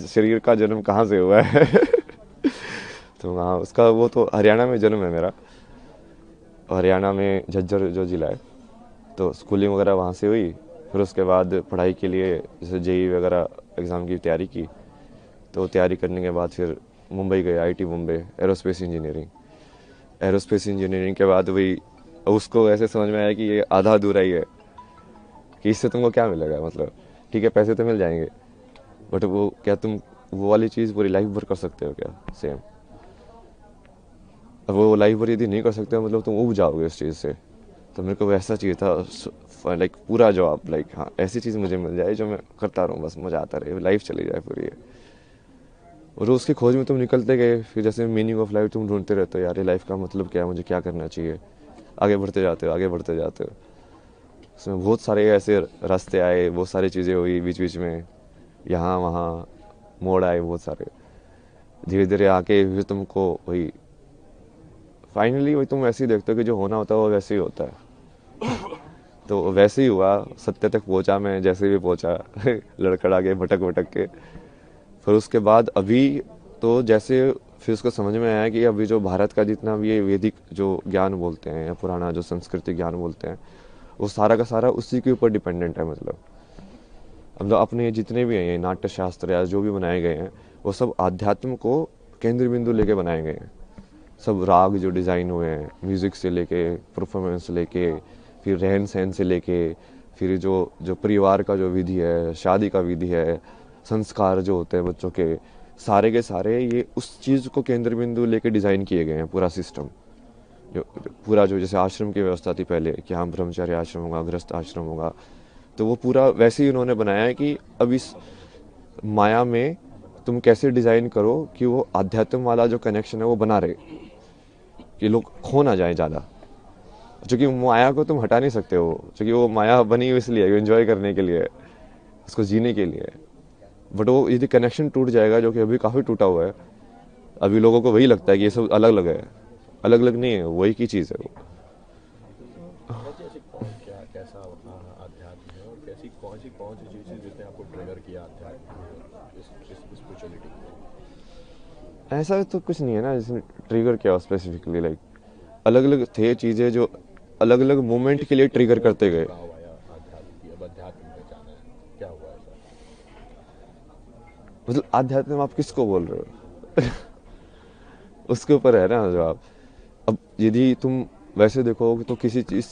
शरीर का जन्म कहाँ से हुआ है। तो हाँ, उसका वो तो हरियाणा में जन्म है मेरा। हरियाणा में झज्जर जो ज़िला है, तो स्कूलिंग वगैरह वहाँ से हुई। फिर उसके बाद पढ़ाई के लिए जैसे जेई वगैरह एग्ज़ाम की तैयारी की। तो तैयारी करने के बाद फिर मुंबई गए, IT Mumbai, aerospace engineering. Aerospace engineering के बाद वही उसको ऐसे समझ में आया कि ये आधा अधूरा ही है, कि इससे तुमको क्या मिलेगा, मतलब ठीक है पैसे तो मिल जाएंगे, बट वो क्या तुम वो वाली चीज़ पूरी लाइफ भर कर सकते हो क्या सेम। अब वो लाइफ भर यदि नहीं कर सकते हो, मतलब तुम उब जाओगे उस चीज़ से। तो मेरे को वैसा चाहिए था, लाइक पूरा जॉब, लाइक हाँ ऐसी चीज़ मुझे मिल जाए जो मैं करता रहूँ, बस मज़ा आता रहे, लाइफ चली जाए पूरी है। और उसकी खोज में तुम निकलते गए, फिर जैसे मीनिंग ऑफ लाइफ तुम ढूंढते रहते हो, यार ये लाइफ का मतलब क्या है, मुझे क्या करना चाहिए। आगे बढ़ते जाते हो, आगे बढ़ते जाते हो। उसमें बहुत सारे ऐसे रास्ते आए, बहुत सारी चीज़ें हुई बीच बीच में, यहाँ वहाँ मोड़ आए बहुत सारे। धीरे धीरे आके फिर तुमको वही फाइनली वही तुम वैसे ही देखते हो कि जो होना होता है वो वैसे ही होता है। तो वैसे ही हुआ, सत्य तक पहुंचा मैं जैसे भी पहुंचा। लड़खड़ा के भटक भटक के। फिर उसके बाद अभी तो जैसे फिर उसको समझ में आया कि अभी जो भारत का जितना भी ये वैदिक जो ज्ञान बोलते हैं या पुराना जो संस्कृति ज्ञान बोलते हैं, वो सारा का सारा उसी के ऊपर डिपेंडेंट है। मतलब अपने जितने भी हैं ये नाट्य शास्त्र या जो भी बनाए गए हैं, वो सब आध्यात्म को केंद्र बिंदु लेके बनाए गए हैं। सब राग जो डिज़ाइन हुए हैं, म्यूज़िक से लेके, परफॉर्मेंस से लेके, फिर रहन सहन से लेके, फिर जो जो परिवार का जो विधि है, शादी का विधि है, संस्कार जो होते हैं बच्चों के सारे ये उस चीज़ को केंद्र बिंदु लेके डिज़ाइन किए गए हैं, पूरा सिस्टम। जो पूरा जो जैसे आश्रम की व्यवस्था थी पहले कि हाँ ब्रह्मचर्य आश्रम होगा, गृहस्थ आश्रम होगा, तो वो पूरा वैसे ही उन्होंने बनाया है कि अब इस माया में तुम कैसे डिज़ाइन करो कि वो आध्यात्म वाला जो कनेक्शन है वो बना रहे, कि लोग खो ना जाए ज़्यादा। क्योंकि माया को तुम हटा नहीं सकते हो, क्योंकि वो माया बनी हुई इसलिए एंजॉय करने के लिए, उसको जीने के लिए। बट वो यदि कनेक्शन टूट जाएगा, जो कि अभी काफ़ी टूटा हुआ है, अभी लोगों को वही लगता है कि ये सब अलग अलग है। अलग अलग नहीं है, वही की चीज़ है वो। ऐसे ऐसे कौन क्या कैसा अध्यात्म है, और कैसी कौन सी चीज़ें जिसने आपको ट्रिगर किया अध्यात्म में, इस स्पिरिचुअलिटी को? ऐसा तो कुछ नहीं है ना जिसने ट्रिगर किया स्पेसिफिकली, लाइक अलग अलग थे चीज़ें जो अलग अलग मोमेंट के लिए ट्रिगर करते गए। झुकाव आया अध्यात्म की, अब अध्यात्म में जाना है, क्या हुआ ऐसा? मतलब आध्यात्म आप किसको बोल रहे हो? उसके ऊपर है ना जवाब। अब यदि तुम वैसे देखो तो किसी चीज़